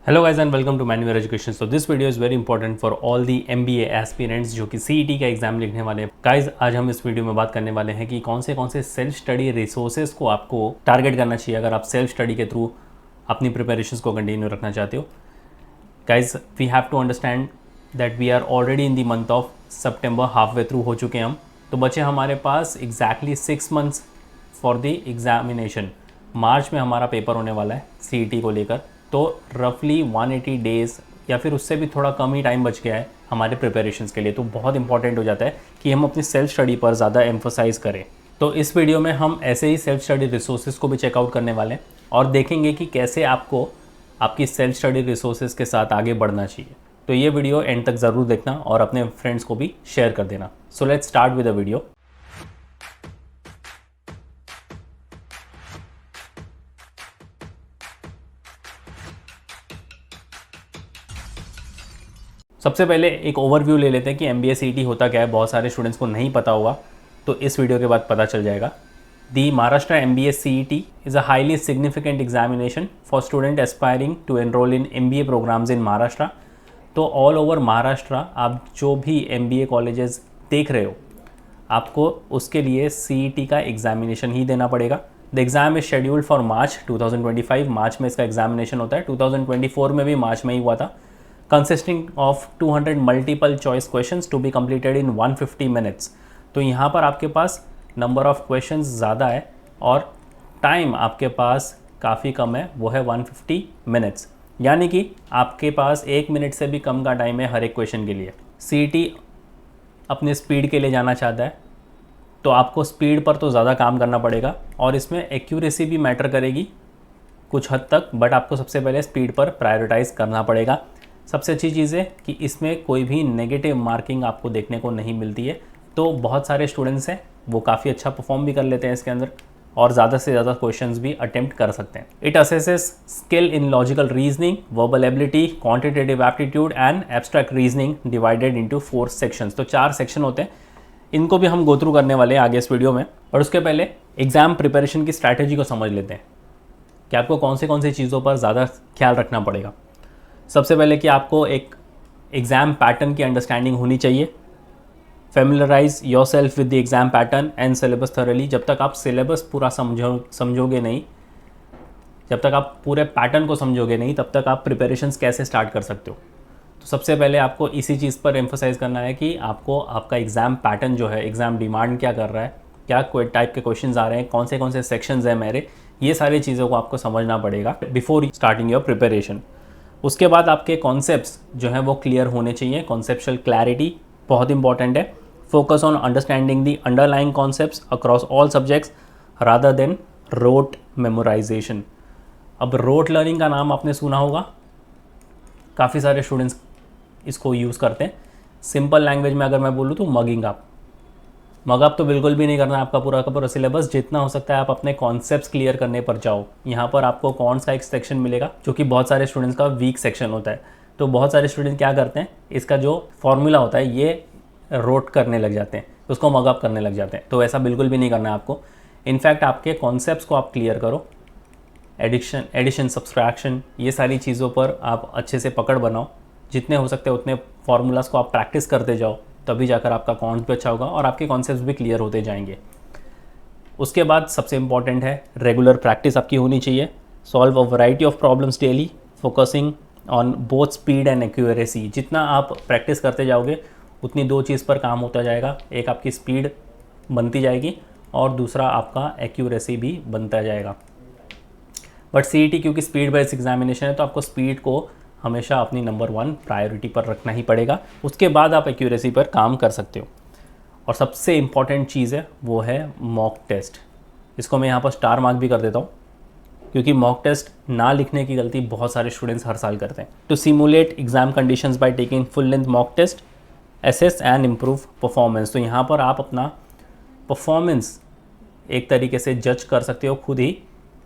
Hello guys and welcome to Manual Education. So this video is very important for all the MBA aspirants जो कि CET का exam लिखने वाले हैं. Guys, आज हम इस वीडियो में बात करने वाले हैं कि कौन से सेल्फ स्टडी रिसोर्सेज को आपको टारगेट करना चाहिए अगर आप सेल्फ स्टडी के थ्रू अपनी प्रिपरेशंस को कंटिन्यू रखना चाहते हो. Guys, we have to understand that we are already in the month of September, half way through हो चुके हैं हम. तो बचे हमारे पास exactly 6 months for the examination. March में हमारा पेपर होने वाला है CET को लेकर. तो रफली 180 डेज़ या फिर उससे भी थोड़ा कम ही टाइम बच गया है हमारे प्रिपरेशंस के लिए. तो बहुत इंपॉर्टेंट हो जाता है कि हम अपनी सेल्फ स्टडी पर ज़्यादा एम्फोसाइज़ करें. तो इस वीडियो में हम ऐसे ही सेल्फ स्टडी रिसोर्सेज को भी चेकआउट करने वाले हैं और देखेंगे कि कैसे आपको आपकी सेल्फ स्टडी रिसोर्सेज के साथ आगे बढ़ना चाहिए. तो ये वीडियो एंड तक ज़रूर देखना और अपने फ्रेंड्स को भी शेयर कर देना. So let's start with the video. सबसे पहले एक ओवरव्यू ले लेते हैं कि MBA CET होता क्या है. बहुत सारे स्टूडेंट्स को नहीं पता होगा तो इस वीडियो के बाद पता चल जाएगा. The Maharashtra MBA CET is a highly significant examination for student aspiring to enrol in MBA programmes in Maharashtra. तो ऑल ओवर महाराष्ट्र आप जो भी MBA कॉलेजेस देख रहे हो आपको उसके लिए CET का एग्जामिनेशन ही देना पड़ेगा. The exam is scheduled for March 2025. मार्च में इसका एग्जामिनेशन होता है. 2024 में भी मार्च में ही हुआ था. consisting of 200 multiple choice questions to be completed in 150 minutes. तो यहाँ पर आपके पास नंबर ऑफ़ क्वेश्चंस ज़्यादा है और टाइम आपके पास काफ़ी कम है, वो है 150 मिनट्स. यानी कि आपके पास 1 मिनट से भी कम का टाइम है हर एक क्वेश्चन के लिए. CET अपने स्पीड के लिए जाना चाहता है तो आपको स्पीड पर तो ज़्यादा काम करना पड़ेगा और इसमें एक्यूरेसी भी मैटर करेगी कुछ हद तक, बट आपको सबसे पहले स्पीड पर प्रायोरिटाइज़ करना पड़ेगा. सबसे अच्छी चीज़ है कि इसमें कोई भी नेगेटिव मार्किंग आपको देखने को नहीं मिलती है. तो बहुत सारे स्टूडेंट्स हैं वो काफ़ी अच्छा परफॉर्म भी कर लेते हैं इसके अंदर और ज़्यादा से ज़्यादा क्वेश्चंस भी अटेम्प्ट कर सकते हैं. It assesses skill in logical reasoning, verbal ability, quantitative aptitude and abstract reasoning divided into 4 sections. तो 4 सेक्शन होते हैं. इनको भी हम गो थ्रू करने वाले हैं आगे इस वीडियो में. और उसके पहले एग्ज़ाम प्रिपरेशन की स्ट्रैटेजी को समझ लेते हैं कि आपको कौन सी चीज़ों पर ज़्यादा ख्याल रखना पड़ेगा. सबसे पहले कि आपको एक एग्ज़ाम पैटर्न की अंडरस्टैंडिंग होनी चाहिए. Familiarise your self with the exam pattern and syllabus thoroughly. जब तक आप सिलेबस पूरा समझोगे नहीं, जब तक आप पूरे पैटर्न को समझोगे नहीं, तब तक आप प्रिपरेशंस कैसे स्टार्ट कर सकते हो. तो सबसे पहले आपको इसी चीज़ पर एम्फोसाइज़ करना है कि आपको आपका एग्ज़ाम पैटर्न जो है, एग्ज़ाम डिमांड क्या कर रहा है, क्या कोई टाइप के क्वेश्चन आ रहे हैं, कौन से सेक्शंस हैं मेरे, ये सारी चीज़ों को आपको समझना पड़ेगा बिफोर स्टार्टिंग योर प्रिपरेशन. उसके बाद आपके कॉन्सेप्ट्स जो हैं वो क्लियर होने चाहिए. कॉन्सेप्चुअल क्लैरिटी बहुत इंपॉर्टेंट है. Focus on understanding the underlying concepts across all subjects rather than rote memorization. अब रोट लर्निंग का नाम आपने सुना होगा, काफ़ी सारे स्टूडेंट्स इसको यूज़ करते हैं. सिंपल लैंग्वेज में अगर मैं बोलूँ तो मगिंग अप तो बिल्कुल भी नहीं करना है. आपका पूरा का पूरा सिलेबस जितना हो सकता है आप अपने कॉन्सेप्ट्स क्लियर करने पर जाओ. यहाँ पर आपको कौन सा एक सेक्शन मिलेगा जो कि बहुत सारे स्टूडेंट्स का वीक सेक्शन होता है. तो बहुत सारे स्टूडेंट क्या करते हैं, इसका जो फॉर्मूला होता है ये रोट करने लग जाते हैं, उसको मगअप करने लग जाते हैं. तो ऐसा बिल्कुल भी नहीं करना है आपको. इनफैक्ट आपके कॉन्सेप्ट्स को आप क्लियर करो. एडिशन सब्सट्रैक्शन, ये सारी चीज़ों पर आप अच्छे से पकड़ बनाओ. जितने हो सकते हैं उतने फार्मूलाज को आप प्रैक्टिस करते जाओ, तभी जाकर आपका अकाउंट भी अच्छा होगा और आपके कॉन्सेप्ट्स भी क्लियर होते जाएंगे. उसके बाद सबसे इंपॉर्टेंट है रेगुलर प्रैक्टिस आपकी होनी चाहिए. Solve a variety of problems daily, focusing on both speed and accuracy. जितना आप प्रैक्टिस करते जाओगे उतनी 2 चीज़ पर काम होता जाएगा. एक आपकी स्पीड बनती जाएगी और दूसरा आपका एक्यूरेसी भी बनता जाएगा. बट CET क्योंकि स्पीड बेस्ड एग्जामिनेशन है तो आपको स्पीड को हमेशा अपनी नंबर 1 प्रायोरिटी पर रखना ही पड़ेगा. उसके बाद आप एक्यूरेसी पर काम कर सकते हो. और सबसे इम्पॉर्टेंट चीज़ है वो है मॉक टेस्ट. इसको मैं यहाँ पर स्टार मार्क भी कर देता हूँ क्योंकि मॉक टेस्ट ना लिखने की गलती बहुत सारे स्टूडेंट्स हर साल करते हैं. To simulate exam conditions by taking full length mock test, assess and improve performance. तो यहाँ पर आप अपना परफॉर्मेंस एक तरीके से जज कर सकते हो खुद ही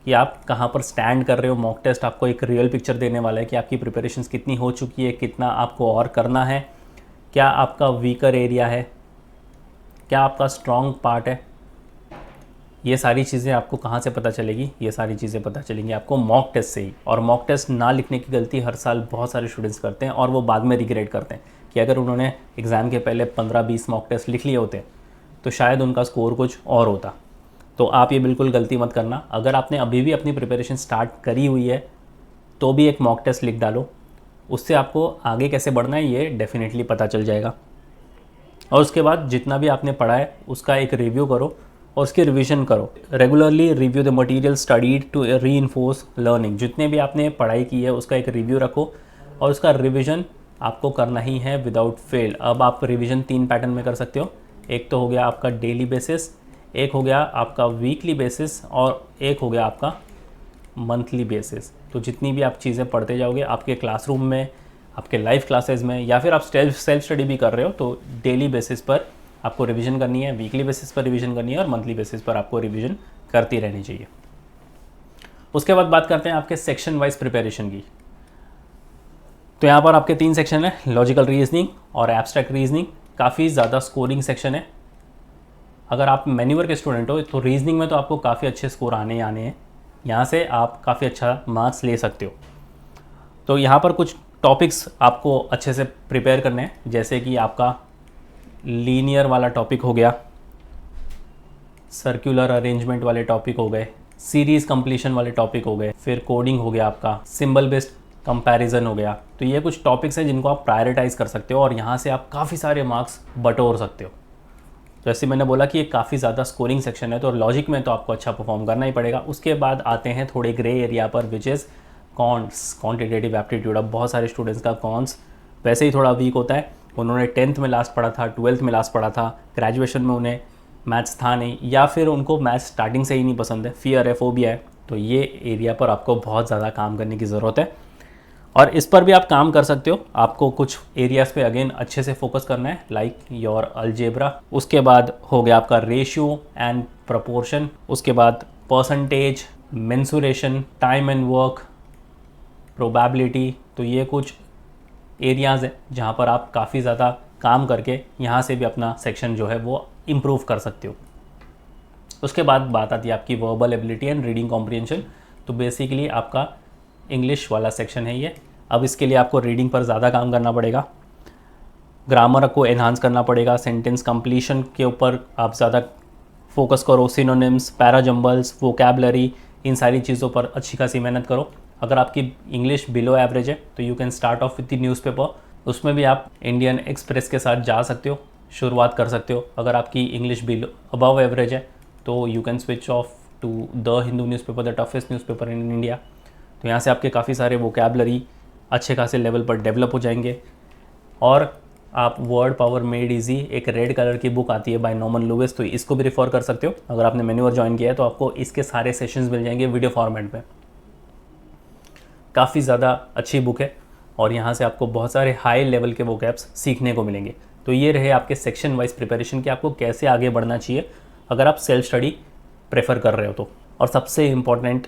कि आप कहाँ पर स्टैंड कर रहे हो. मॉक टेस्ट आपको एक रियल पिक्चर देने वाला है कि आपकी प्रिपरेशंस कितनी हो चुकी है, कितना आपको और करना है, क्या आपका वीकर एरिया है, क्या आपका स्ट्रॉन्ग पार्ट है. ये सारी चीज़ें आपको कहाँ से पता चलेगी? ये सारी चीज़ें पता चलेंगी आपको मॉक टेस्ट से ही। और मॉक टेस्ट ना लिखने की गलती हर साल बहुत सारे स्टूडेंट्स करते हैं और वो बाद में रिग्रेट करते हैं कि अगर उन्होंने एग्ज़ाम के पहले 15-20 मॉक टेस्ट लिख लिए होते तो शायद उनका स्कोर कुछ और होता। तो आप ये बिल्कुल गलती मत करना। अगर आपने अभी भी अपनी प्रिपरेशन स्टार्ट करी हुई है तो भी एक मॉक टेस्ट लिख डालो, उससे आपको आगे कैसे बढ़ना है ये डेफिनेटली पता चल जाएगा। और उसके बाद जितना भी आपने पढ़ा है उसका एक रिव्यू करो और उसकी रिवीजन करो। Regularly review the material studied to reinforce learning. जितने भी आपने पढ़ाई की है उसका एक रिव्यू रखो और उसका रिवीजन आपको करना ही है विदाउट फेल। अब आप रिवीजन 3 पैटर्न में कर सकते हो। एक तो हो गया आपका डेली बेसिस, एक हो गया आपका वीकली बेसिस और एक हो गया आपका मंथली बेसिस। तो जितनी भी आप चीज़ें पढ़ते जाओगे आपके क्लासरूम में, आपके लाइव क्लासेस में, या फिर आप सेल्फ स्टडी भी कर रहे हो तो डेली बेसिस पर आपको रिवीजन करनी है, वीकली बेसिस पर रिवीजन करनी है और मंथली बेसिस पर आपको रिवीजन करती रहनी चाहिए। उसके बाद बात करते हैं आपके सेक्शन वाइज प्रिपरेशन की। तो यहाँ पर आपके 3 सेक्शन है, लॉजिकल रीजनिंग और एब्स्ट्रैक्ट रीजनिंग। काफ़ी ज़्यादा स्कोरिंग सेक्शन है। अगर आप मैन्यूअर के स्टूडेंट हो तो रीजनिंग में तो आपको काफ़ी अच्छे स्कोर आने ही आने हैं, यहाँ से आप काफ़ी अच्छा मार्क्स ले सकते हो। तो यहाँ पर कुछ टॉपिक्स आपको अच्छे से प्रिपेयर करने हैं, जैसे कि आपका लीनियर वाला टॉपिक हो गया, सर्कुलर अरेंजमेंट वाले टॉपिक हो गए, सीरीज़ कंप्लीशन वाले टॉपिक हो गए, फिर कोडिंग हो गया, आपका सिंबल बेस्ड कंपैरिजन हो गया। तो ये कुछ टॉपिक्स हैं जिनको आप प्रायोरिटाइज़ कर सकते हो और यहाँ से आप काफ़ी सारे मार्क्स बटोर सकते हो। जैसे मैंने बोला कि ये काफ़ी ज़्यादा स्कोरिंग सेक्शन है, तो लॉजिक में तो आपको अच्छा परफॉर्म करना ही पड़ेगा। उसके बाद आते हैं थोड़े ग्रे एरिया पर, which is counts, quantitative aptitude. अब बहुत सारे स्टूडेंट्स का कॉन्स वैसे ही थोड़ा वीक होता है। उन्होंने 10th में लास्ट पढ़ा था, 12th में लास्ट पढ़ा था, ग्रेजुएशन में उन्हें मैथ्स था नहीं, या फिर उनको मैथ्स स्टार्टिंग से ही नहीं पसंद है, फियर है, फोबिया है। तो ये एरिया पर आपको बहुत ज़्यादा काम करने की ज़रूरत है और इस पर भी आप काम कर सकते हो। आपको कुछ एरियाज़ पे अगेन अच्छे से फोकस करना है, लाइक योर अलजेब्रा। उसके बाद हो गया आपका रेशियो एंड प्रपोर्शन। उसके बाद percentage, mensuration, time and work, probability. तो ये कुछ एरियाज़ हैं जहाँ पर आप काफ़ी ज़्यादा काम करके यहाँ से भी अपना सेक्शन जो है वो इम्प्रूव कर सकते हो। उसके बाद बात आती है आपकी verbal ability and reading comprehension. तो बेसिकली आपका इंग्लिश वाला सेक्शन है ये। अब इसके लिए आपको रीडिंग पर ज़्यादा काम करना पड़ेगा, ग्रामर को एनहांस करना पड़ेगा, सेंटेंस कंप्लीशन के ऊपर आप ज़्यादा फोकस करो, सिनोनिम्स, पैराजम्बल्स, वोकैबलरी, इन सारी चीज़ों पर अच्छी खासी मेहनत करो। अगर आपकी इंग्लिश बिलो एवरेज है तो you can start of with the newspaper. उसमें भी आप इंडियन एक्सप्रेस के साथ जा सकते हो, शुरुआत कर सकते हो। अगर आपकी इंग्लिश बिलो अबव एवरेज है तो you can switch off to the Hindu newspaper, the toughest newspaper in India. तो यहाँ से आपके काफ़ी सारे वोकैबलरी अच्छे खासे लेवल पर डेवलप हो जाएंगे। और आप वर्ड पावर मेड इजी, एक रेड कलर की बुक आती है बाय नॉर्मन लुइस, तो इसको भी रेफर कर सकते हो। अगर आपने मैन्यूअर ज्वाइन किया है तो आपको इसके सारे सेशंस मिल जाएंगे वीडियो फॉर्मेट में। काफ़ी ज़्यादा अच्छी बुक है और यहाँ से आपको बहुत सारे हाई लेवल के वोकैब्स सीखने को मिलेंगे। तो ये रहे आपके सेक्शन वाइज प्रिपरेशन कि आपको कैसे आगे बढ़ना चाहिए अगर आप सेल्फ स्टडी प्रेफर कर रहे हो तो। और सबसे इम्पॉर्टेंट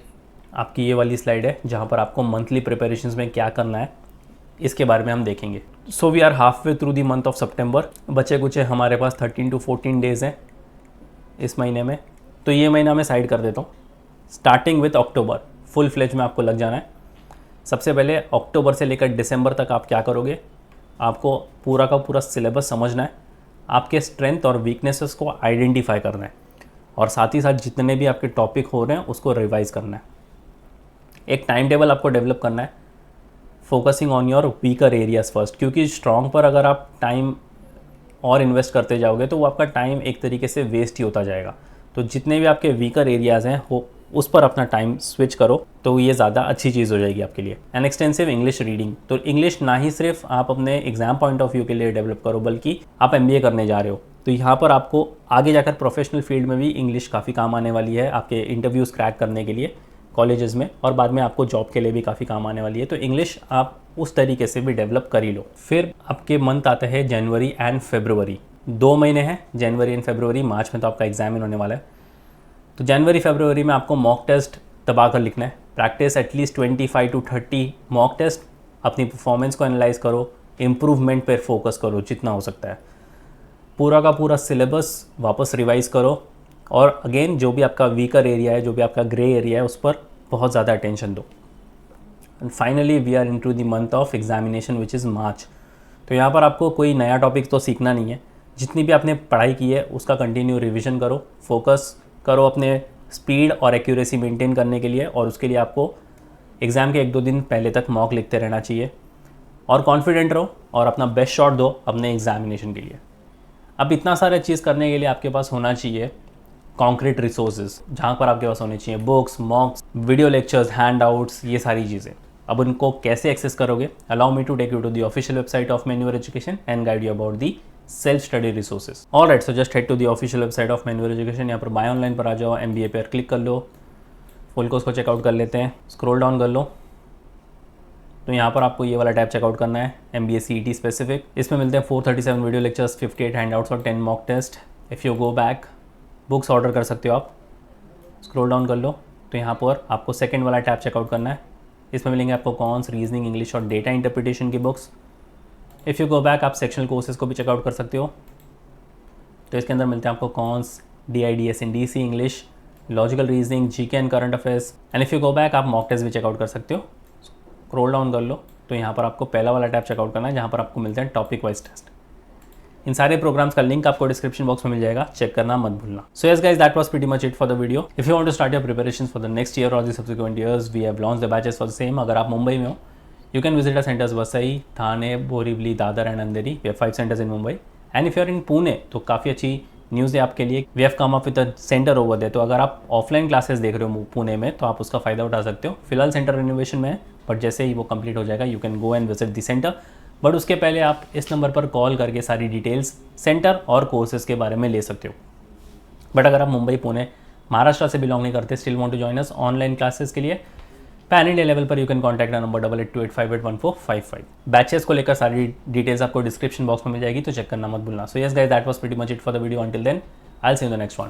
आपकी ये वाली स्लाइड है जहाँ पर आपको मंथली प्रिपरेशंस में क्या करना है इसके बारे में हम देखेंगे। So we are half way through the month of September. बचे कुछ हमारे पास 13 to 14 डेज़ हैं इस महीने में, तो ये महीना मैं साइड कर देता हूँ। Starting with October full fledge में आपको लग जाना है। सबसे पहले अक्टूबर से लेकर दिसंबर तक आप क्या करोगे, आपको पूरा का पूरा सिलेबस समझना है, आपके स्ट्रेंथ और वीकनेसेस को आइडेंटिफाई करना है और साथ ही साथ जितने भी आपके टॉपिक हो रहे हैं उसको रिवाइज़ करना है। एक टाइम टेबल आपको डेवलप करना है, focusing on your weaker areas first, क्योंकि स्ट्रॉन्ग पर अगर आप टाइम और इन्वेस्ट करते जाओगे तो वो आपका टाइम एक तरीके से वेस्ट ही होता जाएगा। तो जितने भी आपके वीकर एरियाज़ हैं वो उस पर अपना टाइम स्विच करो, तो ये ज़्यादा अच्छी चीज़ हो जाएगी आपके लिए। एन एक्सटेंसिव इंग्लिश रीडिंग, तो इंग्लिश ना ही सिर्फ आप अपने एग्जाम पॉइंट ऑफ व्यू के लिए डेवलप करो बल्कि आप MBA करने जा रहे हो तो यहाँ पर आपको आगे जाकर प्रोफेशनल फील्ड में भी इंग्लिश काफ़ी काम आने वाली है, आपके इंटरव्यूज़ क्रैक करने के लिए कॉलेजेस में, और बाद में आपको जॉब के लिए भी काफ़ी काम आने वाली है। तो इंग्लिश आप उस तरीके से भी डेवलप कर ही लो। फिर आपके मंथ आते हैं जनवरी एंड फरवरी, 2 महीने हैं, जनवरी एंड फरवरी। मार्च में तो आपका एग्जाम होने वाला है। तो जनवरी फरवरी में आपको मॉक टेस्ट दबा कर लिखना है। Practice at least 25 to 30 mock test. अपनी परफॉर्मेंस को एनालाइज करो, इम्प्रूवमेंट पर फोकस करो जितना हो सकता है। पूरा का पूरा सिलेबस वापस रिवाइज करो, और अगेन जो भी आपका वीकर एरिया है, जो भी आपका ग्रे एरिया है, उस पर बहुत ज़्यादा अटेंशन दो। And finally we are into the month of examination which is March. तो यहाँ पर आपको कोई नया टॉपिक तो सीखना नहीं है, जितनी भी आपने पढ़ाई की है उसका कंटिन्यू रिवीजन करो, फोकस करो अपने स्पीड और एक्यूरेसी मेंटेन करने के लिए, और उसके लिए आपको एग्ज़ाम के 1-2 दिन पहले तक मॉक लिखते रहना चाहिए और कॉन्फिडेंट रहो और अपना बेस्ट शॉट दो अपने एग्जामिनेशन के लिए। अब इतना सारा चीज़ करने के लिए आपके पास होना चाहिए कॉन्क्रीट रिसोर्सेज, जहाँ पर आपके पास होने चाहिए books, mocks, video lectures, handouts, ये सारी चीज़ें। अब उनको कैसे एक्सेस करोगे? Allow me to take you to the official website of मैन्युअर education and guide you about the self study resources. Alright, so just head to the official website of मैन्युअर education. यहाँ पर बाय ऑनलाइन पर आ जाओ, MBA पर click कर लो, full course को checkout कर लेते हैं, स्क्रॉल डाउन कर लो। तो यहाँ पर आपको ये वाला टैब चेकआउट करना है, MBA CET स्पेसिफिक। इसमें मिलते हैं 437 वीडियो लेक्चर्स, 58 हैंडआउट्स और 10 mock test. If you go back, books order कर सकते हो आप, स्क्रॉल डाउन कर लो। तो यहाँ पर आपको सेकंड वाला टैब चेकआउट करना है, इसमें मिलेंगे आपको कॉन्स, रीजनिंग, इंग्लिश और डेटा इंटरप्रिटेशन की books. If you go back, आप सेक्शनल कोर्सेज को भी चेकआउट कर सकते हो। तो इसके अंदर मिलते हैं आपको cons, DIDS in DC English, logical reasoning, GK and current affairs. And if you go back, आप मॉक टेस्ट भी चेकआउट कर सकते हो, स्क्रॉल डाउन कर लो। तो यहाँ पर आपको पहला वाला टैब चेकआउट करना है, जहाँ पर आपको मिलते हैं टॉपिक वाइज टेस्ट। इन सारे प्रोग्राम्स का लिंक आपको डिस्क्रिप्शन बॉक्स में मिल जाएगा, चेक करना मत भूलना। So yes guys, that was pretty much it for the video. If you want to start your preparations for the next year or the subsequent years, we have launched the batches for the same. अगर आप मुंबई में हो, you can visit our centres Vasai, Thane, Borivali, Dadar and Andheri. We have 5 centres in Mumbai. And if you are in Pune, तो काफ़ी अच्छी news है आपके लिए, we have come up with a centre over there. तो अगर आप ऑफलाइन क्लासेस देख रहे हो पुणे में, तो आप उसका फ़ायदा उठा सकते हो। फिलहाल सेंटर रिनोवेशन में है, बट जैसे ही वो कंप्लीट हो जाएगा, you can go and visit the centre. But उसके पहले आप इस नंबर पर कॉल करके सारी डिटेल्स सेंटर और कोर्सेज के बारे में ले सकते हो। बट अगर आप मुंबई, पुणे, महाराष्ट्र से बिलोंग नहीं करते, still want to join us online classes के लिए, पैन इंडिया लेवल पर you can contact number 8828581455। Batches को लेकर सारी डिटेल्स आपको डिस्क्रिप्शन बॉक्स में मिल जाएगी, तो चेक करना मत भूलना। So yes guys, that was pretty much it for the video. Until then, I will see you in the next one.